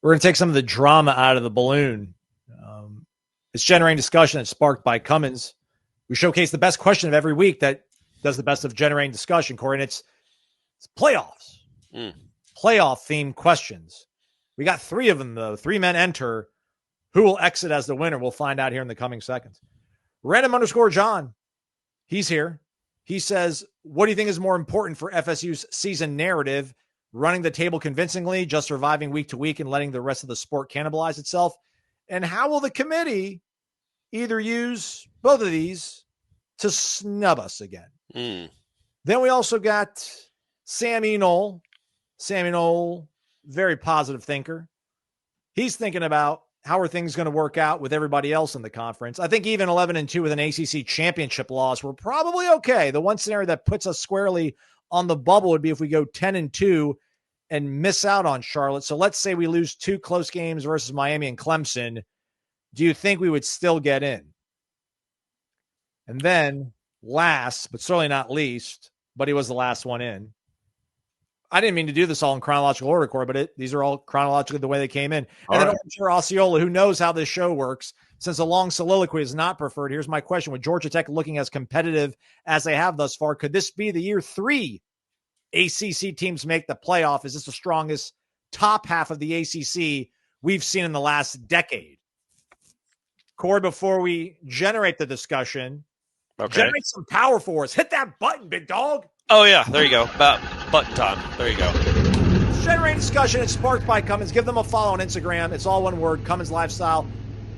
We're going to take some of the drama out of the balloon. It's generating discussion that's sparked by Cummins. We showcase the best question of every week that does the best of generating discussion, Corey, and it's playoffs. Playoff-themed questions. We got 3 of them, though. 3 men enter. Who will exit as the winner? We'll find out here in the coming seconds. Random_John. He's here. He says, what do you think is more important for FSU's season narrative? Running the table convincingly, just surviving week to week and letting the rest of the sport cannibalize itself? And how will the committee either use both of these to snub us again? Then we also got Seminoles. Seminoles, very positive thinker. He's thinking about how are things going to work out with everybody else in the conference. I think even 11-2 with an ACC championship loss, we're probably okay. The one scenario that puts us squarely on the bubble would be if we go 10-2 and miss out on Charlotte. So let's say we lose 2 close games versus Miami and Clemson. Do you think we would still get in? And then last, but certainly not least, but he was the last one in. I didn't mean to do this all in chronological order, Corey, but these are all chronologically the way they came in. And then Osceola, who knows how this show works, since a long soliloquy is not preferred, here's my question. With Georgia Tech looking as competitive as they have thus far, could this be the year 3 ACC teams make the playoff? Is this the strongest top half of the ACC we've seen in the last decade? Corey, before we generate the discussion, generate some power for us. Hit that button, big dog. Oh, yeah. There you go. About button time. There you go. Generate discussion. It's sparked by Cummins. Give them a follow on Instagram. It's all one word, Cummins Lifestyle.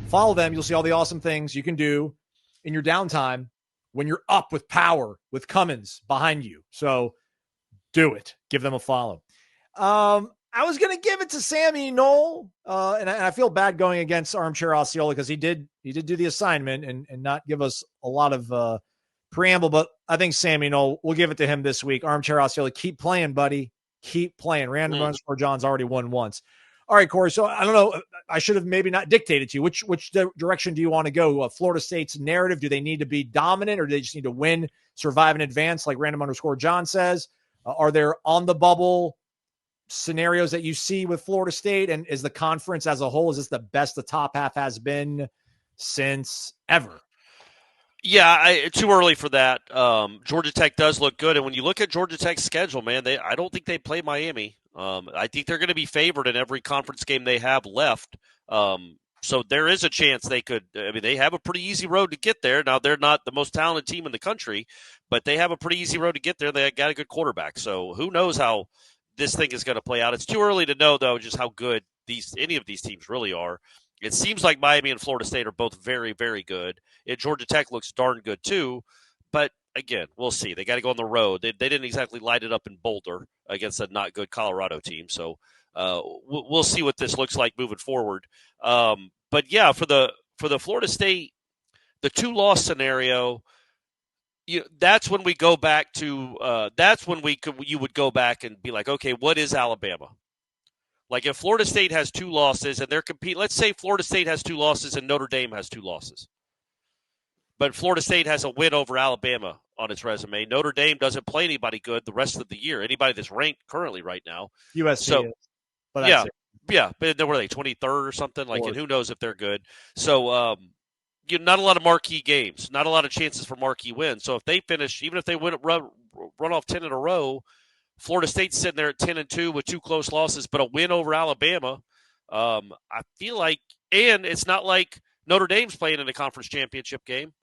Follow them. You'll see all the awesome things you can do in your downtime when you're up with power with Cummins behind you. So do it. Give them a follow. I was going to give it to Seminoles, and I feel bad going against Armchair Osceola because he did do the assignment and not give us a lot of preamble, but I think Seminoles, we'll give it to him this week. Armchair Osceola, keep playing, buddy. Keep playing. Random_John's already won once. All right, Corey, so I don't know. I should have maybe not dictated to you. Which direction do you want to go? Florida State's narrative, do they need to be dominant or do they just need to win, survive, and advance like Random_John says? Are there on the bubble scenarios that you see with Florida State? And is the conference as a whole, is this the best the top half has been since ever? Yeah, too early for that. Georgia Tech does look good. And when you look at Georgia Tech's schedule, man, I don't think they play Miami. I think they're going to be favored in every conference game they have left. So there is a chance they could – I mean, they have a pretty easy road to get there. Now, they're not the most talented team in the country, but they have a pretty easy road to get there. They got a good quarterback. So who knows how this thing is going to play out. It's too early to know, though, just how good any of these teams really are. It seems like Miami and Florida State are both very, very good. Georgia Tech looks darn good, too. But, again, we'll see. They got to go on the road. They didn't exactly light it up in Boulder against a not good Colorado team. So we'll see what this looks like moving forward. But, yeah, for the Florida State, the 2-loss scenario, that's when we go back to you would go back and be like, okay, what is Alabama? Like if Florida State has 2 losses and they're competing, let's say Florida State has 2 losses and Notre Dame has 2 losses. But Florida State has a win over Alabama on its resume. Notre Dame doesn't play anybody good the rest of the year, anybody that's ranked currently right now. USC so, is. But that's yeah. But were they 23rd or something? Like, and who knows if they're good. So, not a lot of marquee games, not a lot of chances for marquee wins. So if they finish, even if they run off 10 in a row, Florida State's sitting there at 10-2 with 2 close losses, but a win over Alabama. I feel like, and it's not like Notre Dame's playing in a conference championship game.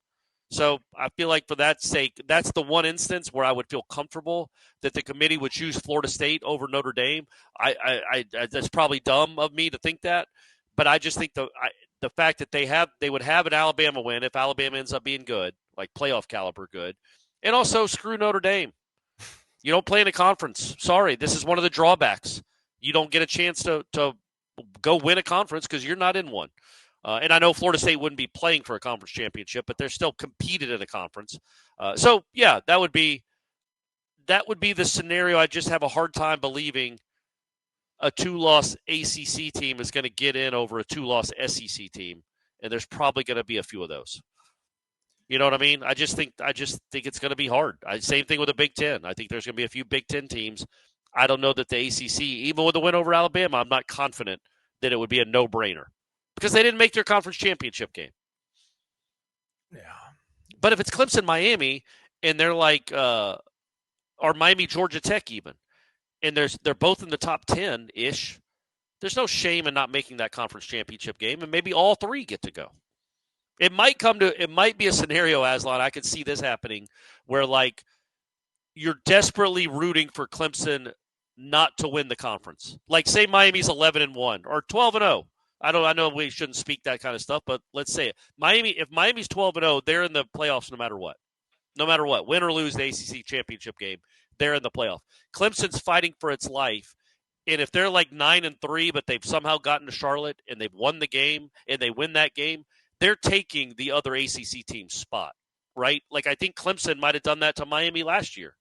So I feel like for that sake, that's the one instance where I would feel comfortable that the committee would choose Florida State over Notre Dame. I that's probably dumb of me to think that, but I just think the fact that they would have an Alabama win if Alabama ends up being good, like playoff caliber good, and also screw Notre Dame. You don't play in a conference. Sorry, this is one of the drawbacks. You don't get a chance to go win a conference because you're not in one. And I know Florida State wouldn't be playing for a conference championship, but they're still competed in a conference. So yeah, that would be the scenario. I just have a hard time believing a 2-loss ACC team is going to get in over a 2-loss SEC team, and there's probably going to be a few of those. You know what I mean? I just think it's going to be hard. Same thing with the Big Ten. I think there's going to be a few Big Ten teams. I don't know that the ACC, even with a win over Alabama, I'm not confident that it would be a no-brainer because they didn't make their conference championship game. Yeah. But if it's Clemson, Miami, and they're like, or Miami, Georgia Tech even, and they're both in the top 10-ish, there's no shame in not making that conference championship game, and maybe all three get to go. It might be a scenario, Aslan, I could see this happening, where like you're desperately rooting for Clemson not to win the conference. Like say Miami's 11-1 or 12-0. I know we shouldn't speak that kind of stuff, but let's say it. If Miami's 12-0, they're in the playoffs no matter what. No matter what, win or lose the ACC championship game, they're in the playoff. Clemson's fighting for its life. And if they're like 9-3, but they've somehow gotten to Charlotte and they've won the game and they win that game, they're taking the other ACC team's spot, right? Like I think Clemson might have done that to Miami last year.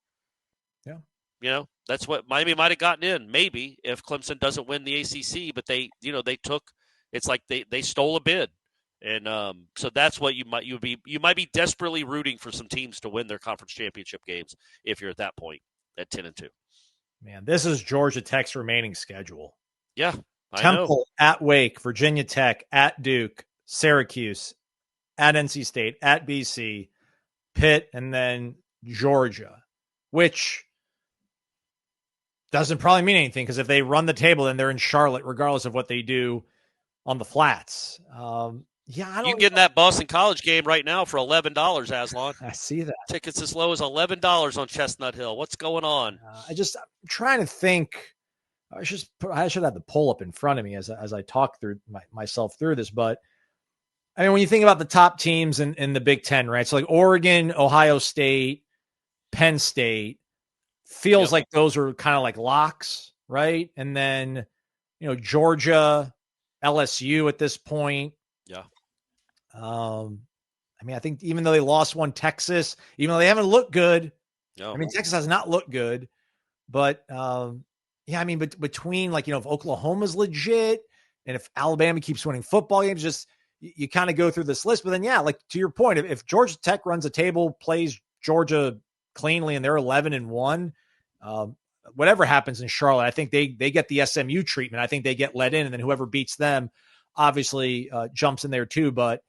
Yeah. You know, that's what Miami might have gotten in maybe if Clemson doesn't win the ACC, but they took, it's like they stole a bid. And so that's what you might be desperately rooting for some teams to win their conference championship games if you're at that point at 10-2. Man, this is Georgia Tech's remaining schedule. Yeah, Temple at Wake, Virginia Tech at Duke, Syracuse at NC State, at BC, Pitt, and then Georgia, which doesn't probably mean anything because if they run the table, then they're in Charlotte, regardless of what they do on the flats. Yeah, I don't. You can get in that Boston College game right now for $11, Aslan. I see that. Tickets as low as $11 on Chestnut Hill. What's going on? I'm trying to think. I should have the poll up in front of me as I talk through myself through this. But I mean, when you think about the top teams in the Big Ten, right? So like Oregon, Ohio State, Penn State, feels like those are kind of like locks, right? And then Georgia, LSU at this point. Yeah. I mean, I think even though they lost one, Texas, even though they haven't looked good, no. I mean, Texas has not looked good, but yeah, I mean, between like, if Oklahoma's legit and if Alabama keeps winning football games, just you kind of go through this list. But then, yeah, like to your point, if Georgia Tech runs a table, plays Georgia cleanly, and they're 11-1, whatever happens in Charlotte, I think they get the SMU treatment. I think they get let in, and then whoever beats them obviously jumps in there too. But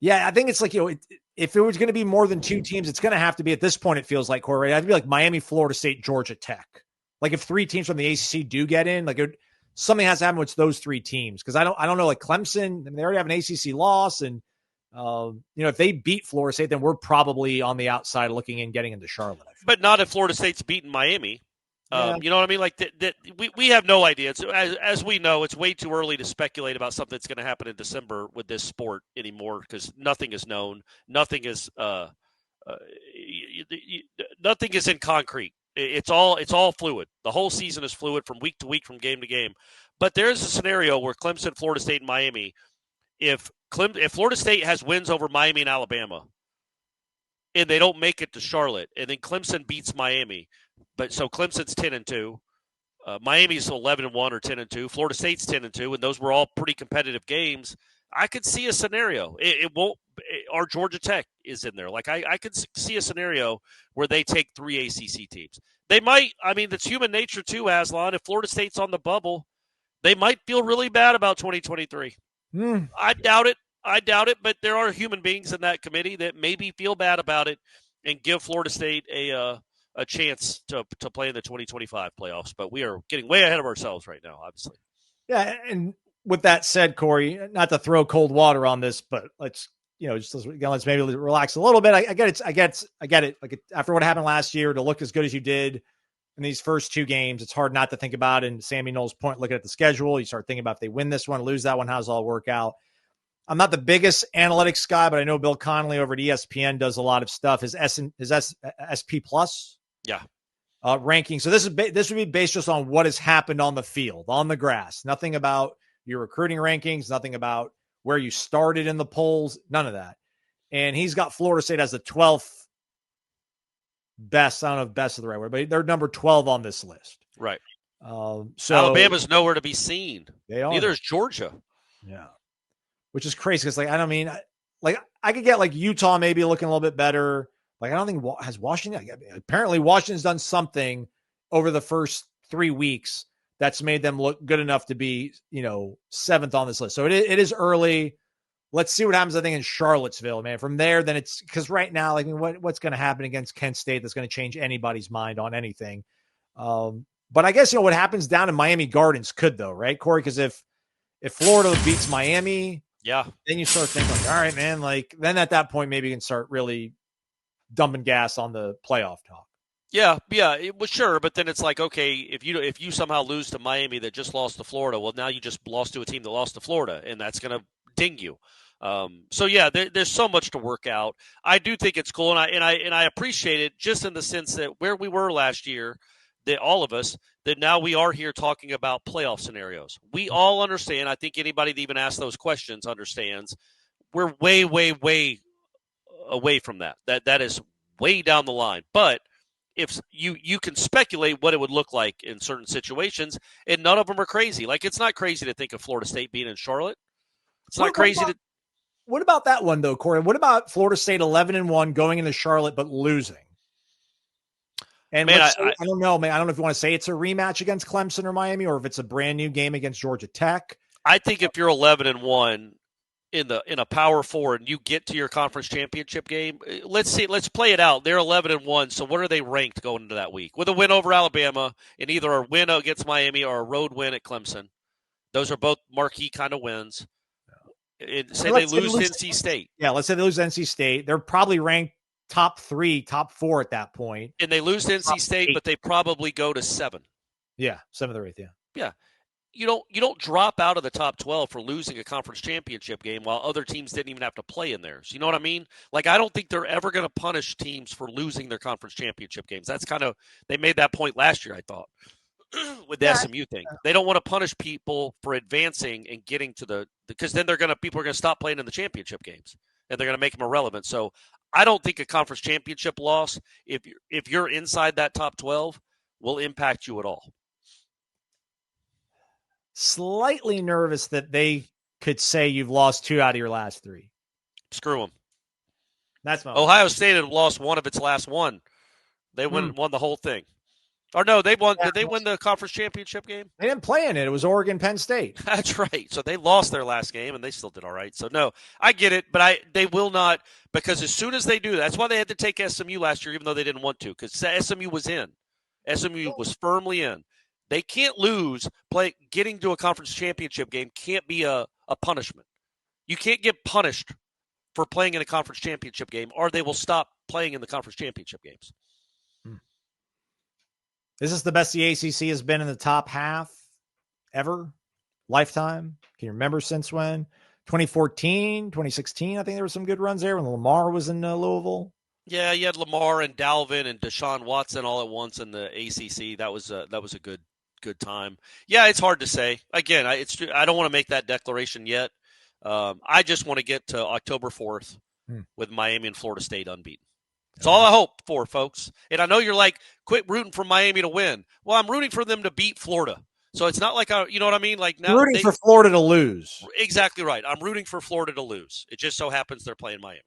yeah, I think it's like, if it was going to be more than two teams, it's going to have to be at this point, it feels like, Corey, right? It'd be like Miami, Florida State, Georgia Tech. Like if three teams from the ACC do get in, like something has to happen with those three teams. Cause I don't know, like Clemson, I mean, they already have an ACC loss. And, if they beat Florida State, then we're probably on the outside looking in, getting into Charlotte. But not if Florida State's beaten Miami. Yeah. You know what I mean? Like we have no idea. It's, as we know, it's way too early to speculate about something that's going to happen in December with this sport anymore because nothing is known. Nothing is nothing is in concrete. It's all fluid. The whole season is fluid from week to week, from game to game. But there's a scenario where Clemson, Florida State, and Miami, if Florida State has wins over Miami and Alabama, and they don't make it to Charlotte, and then Clemson beats Miami. But so Clemson's 10-2, Miami's 11-1 or 10-2, Florida State's 10-2, and those were all pretty competitive games. I could see a scenario. It won't. Or Georgia Tech is in there. Like I could see a scenario where they take three ACC teams. They might. I mean, it's human nature too, Aslan. If Florida State's on the bubble, they might feel really bad about 2023. I doubt it. But there are human beings in that committee that maybe feel bad about it and give Florida State a chance to play in the 2025 playoffs. But we are getting way ahead of ourselves right now, obviously. Yeah, and with that said, Corey, not to throw cold water on this, but let's maybe relax a little bit. I get it. Like after what happened last year, to look as good as you did in these first two games, it's hard not to think about. And Sammy Knowles' point, looking at the schedule, you start thinking about if they win this one, lose that one, how does it all work out? I'm not the biggest analytics guy, but I know Bill Connolly over at ESPN does a lot of stuff. His SP Plus, ranking. So this would be based just on what has happened on the field, on the grass. Nothing about your recruiting rankings, nothing about where you started in the polls, none of that. And he's got Florida State as the 12th best. I don't know if best is the right word, but they're number 12 on this list. Right. So Alabama's nowhere to be seen. They are. Neither is Georgia. Yeah. Which is crazy because, like, I don't mean, like, I could get like Utah maybe looking a little bit better. Like, I don't think has Washington. Apparently, Washington's done something over the first 3 weeks that's made them look good enough to be, seventh on this list. So it is early. Let's see what happens, I think, in Charlottesville, man. From there, then it's because right now, what's going to happen against Kent State that's going to change anybody's mind on anything. But I guess, what happens down in Miami Gardens could, though, right, Corey? Because if Florida beats Miami, yeah, then you start thinking, all right, man, then at that point, maybe you can start really dumping gas on the playoff talk. Yeah, it was sure, but then it's like, okay, if you somehow lose to Miami that just lost to Florida, well, now you just lost to a team that lost to Florida, and that's going to ding you. So yeah, there's so much to work out. I do think it's cool, and I appreciate it just in the sense that where we were last year, that all of us, that now we are here talking about playoff scenarios. We all understand. I think anybody that even asks those questions understands. We're way, way, way away from that. That is way down the line, but if you can speculate what it would look like in certain situations, and none of them are crazy. Like, it's not crazy to think of Florida State being in Charlotte. It's not crazy to. What about that one though, Corey? What about Florida State 11-1 going into Charlotte but losing? And man, I don't know, man. I don't know if you want to say it's a rematch against Clemson or Miami, or if it's a brand new game against Georgia Tech. I think if you're 11-1 in a Power Four and you get to your conference championship game, let's play it out. They're 11-1. So what are they ranked going into that week? With a win over Alabama and either a win against Miami or a road win at Clemson. Those are both marquee kind of wins. Say they lose to NC State. Yeah, let's say they lose to NC State. They're probably ranked top 3, top 4 at that point. And they lose to NC State, but they probably go to 7. Yeah, 7th or 8th, yeah. Yeah. You don't drop out of the top 12 for losing a conference championship game while other teams didn't even have to play in theirs. You know what I mean? Like, I don't think they're ever going to punish teams for losing their conference championship games. That's they made that point last year, I thought, with the SMU thing. They don't want to punish people for advancing and getting to because then people are going to stop playing in the championship games and they're going to make them irrelevant. So I don't think a conference championship loss, if you're inside that top 12, will impact you at all. Slightly nervous that they could say you've lost 2 out of your last 3. Screw them. That's my Ohio State had lost 1 of its last 1. They won the whole thing. Or no, they won. Did they win the conference championship game? They didn't play in it. It was Oregon, Penn State. That's right. So they lost their last game, and they still did all right. So no, I get it, but they will not, because as soon as they do, that's why they had to take SMU last year, even though they didn't want to, because SMU was in. SMU was firmly in. They can't lose. Getting to a conference championship game can't be a punishment. You can't get punished for playing in a conference championship game, or they will stop playing in the conference championship games. Is this the best the ACC has been in the top half ever? Lifetime? Can you remember since when? 2014, 2016, I think there were some good runs there when Lamar was in Louisville. Yeah, you had Lamar and Dalvin and Deshaun Watson all at once in the ACC. That was a good time. Yeah, it's hard to say. Again, I don't want to make that declaration yet. I just want to get to October 4th with Miami and Florida State unbeaten. That's all I hope for, folks. And I know you're like, quit rooting for Miami to win. Well, I'm rooting for them to beat Florida. So it's not like, you know what I mean? Like, now rooting for Florida to lose. Exactly right. I'm rooting for Florida to lose. It just so happens they're playing Miami.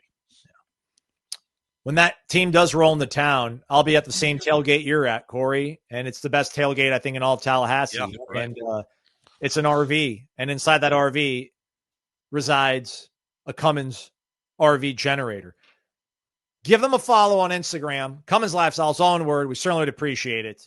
Yeah. When that team does roll into town, I'll be at the same tailgate you're at, Corey. And it's the best tailgate, I think, in all of Tallahassee. Yeah, right. And it's an RV. And inside that RV resides a Cummins RV generator. Give them a follow on Instagram. Cummins Lifestyle, it's all in word. We certainly would appreciate it.